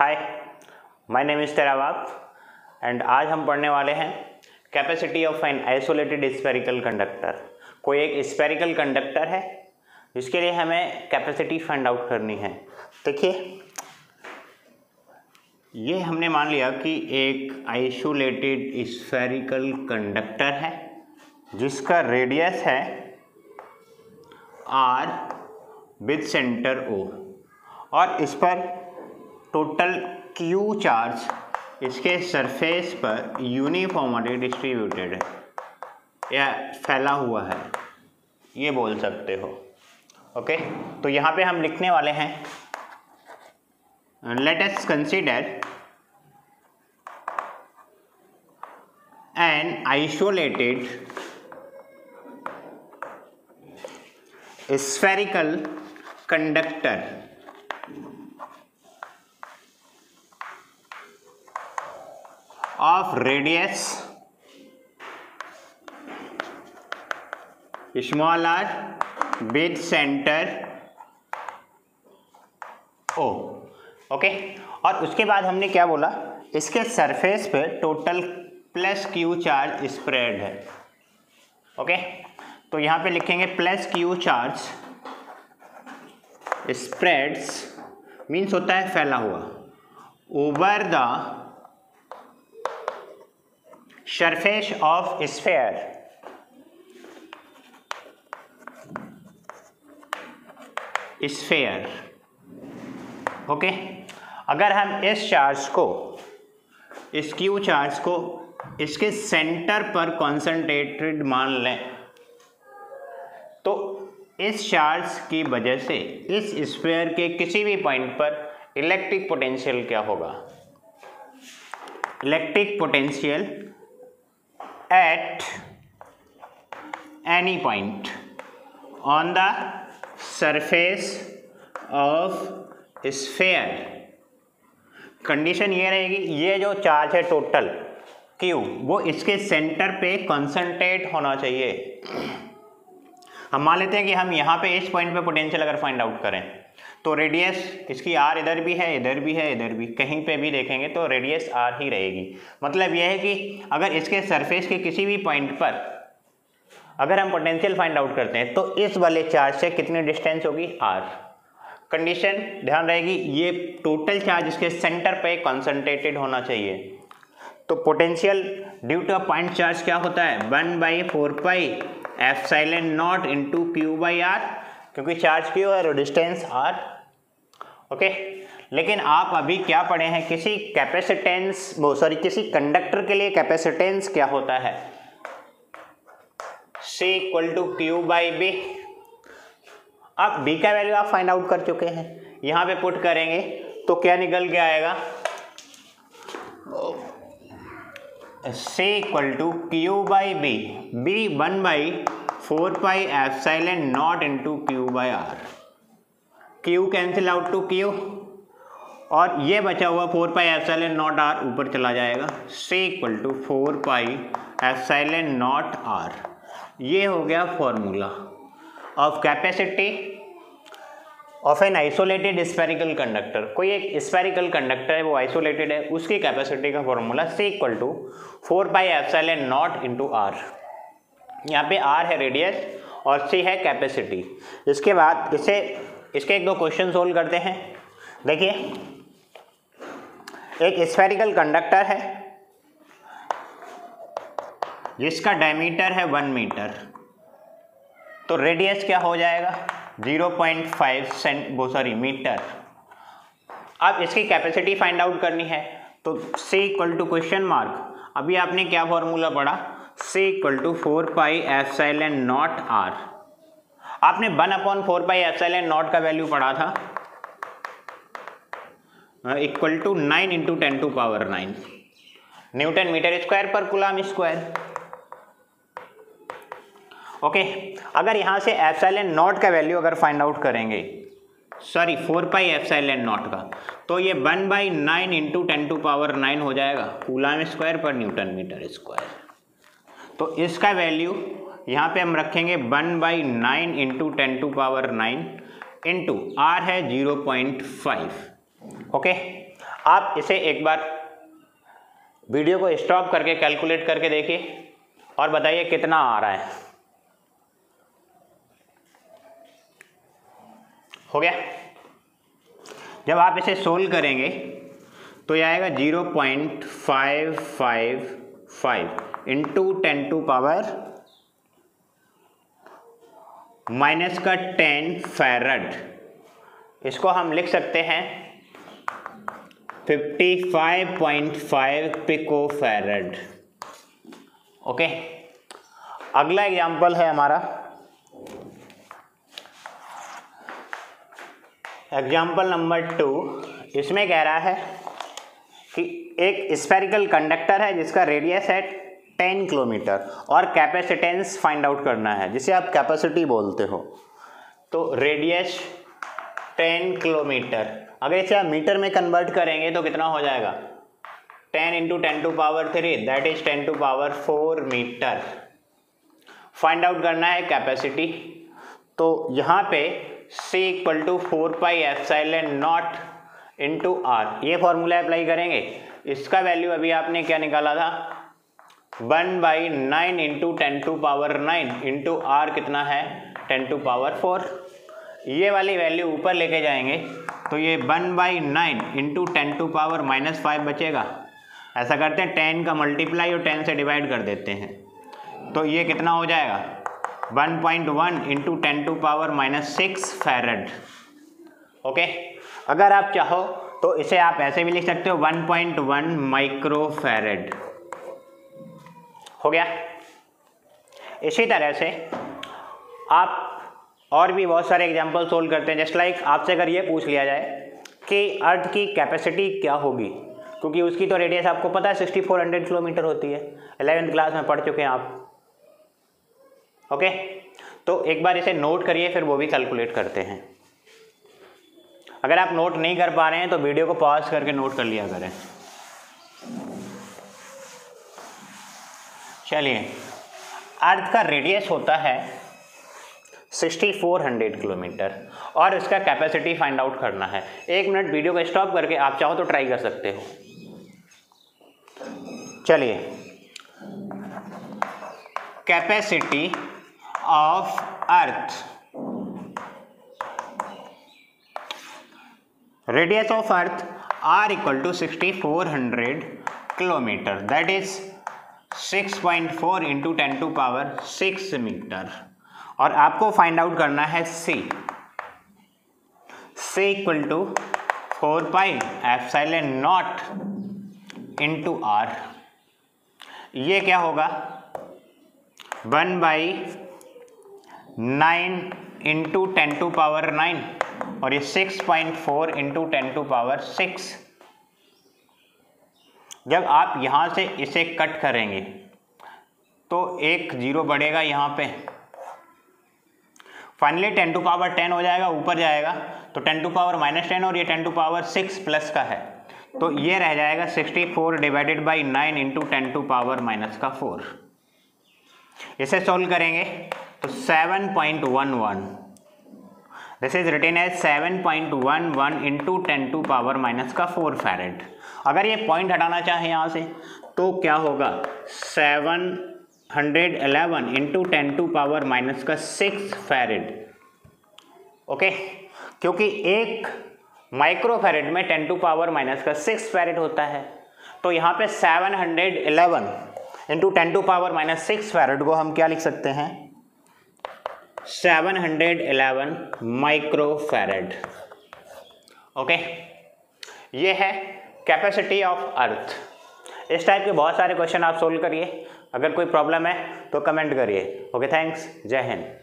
Hi, my name is तेरावाब and आज हम पढ़ने वाले हैं capacity of an isolated spherical conductor. कोई एक स्फेरिकल कंडक्टर है जिसके लिए हमें कैपेसिटी फाइंड आउट करनी है। देखिए, ये हमने मान लिया कि एक आइसोलेटेड स्फेरिकल कंडक्टर है जिसका रेडियस है r विद सेंटर O और इस पर टोटल Q चार्ज इसके सरफेस पर यूनिफॉर्मली डिस्ट्रीब्यूटेड है या फैला हुआ है, ये बोल सकते हो। ओके, तो यहाँ पे हम लिखने वाले हैं, let us consider an isolated spherical conductor of radius small r with center O। Okay, और उसके बाद हमने क्या बोला, इसके सरफेस पे total plus Q charge spread है। ओके, तो यहाँ पे लिखेंगे plus Q charge spreads means होता है फैला हुआ over the surface of sphere okay, अगर हम इस चार्ज को, इस Q चार्ज को इसके सेंटर पर कॉन्सेंट्रेटेड मान लें तो इस चार्ज की वजह से इस स्फीयर के किसी भी पॉइंट पर इलेक्ट्रिक पोटेंशियल क्या होगा, electric potential at any point on the surface of sphere. Condition ये रहेगी, ये जो चार्ज है टोटल Q वो इसके सेंटर पे कॉन्सेंट्रेट होना चाहिए। हम मान लेते हैं कि हम यहाँ पे इस पॉइंट पे पोटेंशियल अगर फाइंड आउट करें तो रेडियस इसकी r इधर भी है, इधर भी है, इधर भी, कहीं पे भी देखेंगे तो रेडियस r ही रहेगी। मतलब यह है कि अगर इसके सरफेस के किसी भी पॉइंट पर अगर हम पोटेंशियल फाइंड आउट करते हैं तो इस वाले चार्ज से कितनी डिस्टेंस होगी, r। कंडीशन ध्यान रहेगी, ये टोटल चार्ज इसके सेंटर पे कॉन्सेंट्रेटेड होना चाहिए। तो potential due to a point charge क्या होता है, 1/4 pi epsilon naught into Q by R, क्योंकि चार्ज Q है और डिस्टेंस R। ओके, लेकिन आप अभी क्या पढ़े हैं, किसी कैपेसिटेंस किसी कंडक्टर के लिए कैपेसिटेंस क्या होता है, C equal to Q by B। अब B का वैल्यू आप फाइंड आउट कर चुके हैं, यहाँ पे पुट करेंगे तो क्या निकल के आएगा, C equal to Q by B, B 1/4 pi epsilon naught into Q by R। Q cancel out to Q और ये बचा हुआ 4 पाई एप्सिलॉन नॉट R ऊपर चला जाएगा, C equal to 4 pi epsilon naught R। ये हो गया formula of capacity of an isolated spherical conductor. कोई एक स्फेरिकल कंडक्टर है, वो आइसोलेटेड है, उसकी कैपेसिटी का formula C equal to 4 pi epsilon naught into R। यहाँ पे R है रेडियस और C है कैपेसिटी। इसके बाद इसके एक दो क्वेश्चन सोल्व करते हैं। देखिए, एक स्फेरिकल कंडक्टर है जिसका डायमीटर है 1 मीटर, तो रेडियस क्या हो जाएगा, 0.5 मीटर। अब इसकी कैपेसिटी फाइंड आउट करनी है तो C equal to question mark, अभी आपने क्या फॉर्मूला पढ़ा, C equal to 4 pi epsilon naught R। आपने 1/4 पाई एप्सिलॉन नॉट का वैल्यू पढ़ा था equal to 9 into 10 to power 9 newton metre square पर कूलम स्क्वायर। ओके, अगर यहाँ से एप्सिलॉन नॉट का वैल्यू अगर फाइंड आउट करेंगे, 4 पाई एप्सिलॉन नॉट का, तो ये 1/9 इंटू 10 टू पावर 9 हो जाएगा कूलम स्क्वायर पर न्यूटन मीटर स्क्वायर। तो इसका वैल्यू यहाँ पे हम रखेंगे 1/9 into 10 to power 9 into R है 0.5। ओके, आप इसे एक बार वीडियो को स्टॉप करके कैलकुलेट करके देखिए और बताइए कितना आ रहा है। हो गया। जब आप इसे सोल्व करेंगे तो यह आएगा 0.555 इंटू 10 टू पावर माइनस का 10 फैरड। इसको हम लिख सकते हैं 55.5 पिको फैरड। ओके, अगला एग्जाम्पल है हमारा एग्जाम्पल नंबर 2। इसमें कह रहा है कि एक स्फेरिकल कंडक्टर है जिसका रेडियस है 10 किलोमीटर और कैपेसिटेंस फाइंड आउट करना है, जिसे आप कैपेसिटी बोलते हो। तो रेडियस 10 किलोमीटर, अगर इसे आप मीटर में कन्वर्ट करेंगे तो कितना हो जाएगा? 10 into 10 to power 3 that is 10 to power 4 metre. Find out करना है कैपेसिटी। तो यहाँ पे C equal to 4 pi epsilon naught into R, ये फॉर्मूला अप्लाई करेंगे। इसका वैल्यू अभी आपने क्या निकाला था? 1/9 into 10 to power 9 into R कितना है? 10 टू पावर 4। ये वाली वैल्यू ऊपर लेके जाएंगे तो ये 1/9 इंटू 10 टू पावर -5 बचेगा। ऐसा करते हैं 10 का मल्टीप्लाई और 10 से डिवाइड कर देते हैं, तो ये कितना हो जाएगा? 1.1 into 10 to power -6 farad. Okay, अगर आप चाहो तो इसे आप ऐसे भी लिख सकते हो 1.1 माइक्रो फैरड। हो गया। इसी तरह से आप और भी बहुत सारे एग्जाम्पल सोल्व करते हैं। जस्ट लाइक आपसे अगर ये पूछ लिया जाए कि अर्थ की कैपेसिटी क्या होगी, क्योंकि उसकी तो रेडियस आपको पता है 6400 किलोमीटर होती है, 11th क्लास में पढ़ चुके हैं आप। ओके, तो एक बार इसे नोट करिए, फिर वो भी कैलकुलेट करते हैं। अगर आप नोट नहीं कर पा रहे हैं तो वीडियो को पॉज करके नोट कर लिया करें। चलिए, अर्थ का रेडियस होता है 6400 किलोमीटर और इसका कैपेसिटी फाइंड आउट करना है। 1 मिनट वीडियो को स्टॉप करके आप चाहो तो ट्राई कर सकते हो। चलिए, capacity of earth, radius of earth R equal to 6400 kilometre, that is 6.4 into 10 to power 6 metre. और आपको फाइंड आउट करना है C equal to 4 pi epsilon naught into R. ये क्या होगा? 1/9 इंटू 10 टू पावर 9 और ये 6.4 इंटू 10 टू पावर 6। जब आप यहाँ से इसे कट करेंगे तो एक जीरो बढ़ेगा यहाँ पे, फाइनली 10 टू पावर 10 हो जाएगा, ऊपर जाएगा तो 10 टू पावर -10 और ये 10 टू पावर 6 प्लस का है, तो ये रह जाएगा 64 divided by 9 into 10 to power -4। इसे सोल्व करेंगे तो 7.11, this is written as 7.11 into 10 to power -4 farad. अगर ये पॉइंट हटाना चाहे यहाँ से तो क्या होगा? 711 into 10 to power -6 farad. Okay, क्योंकि एक माइक्रो फैरेड में 10 टू पावर -6 फैरेड होता है, तो यहाँ पे 711 इंटू 10 टू पावर -6 फैरेड को हम क्या लिख सकते हैं? 711 माइक्रो फैरेड। ओके, ये है कैपेसिटी ऑफ अर्थ। इस टाइप के बहुत सारे क्वेश्चन आप सोल्व करिए। अगर कोई प्रॉब्लम है तो कमेंट करिए। ओके, थैंक्स, जय हिंद।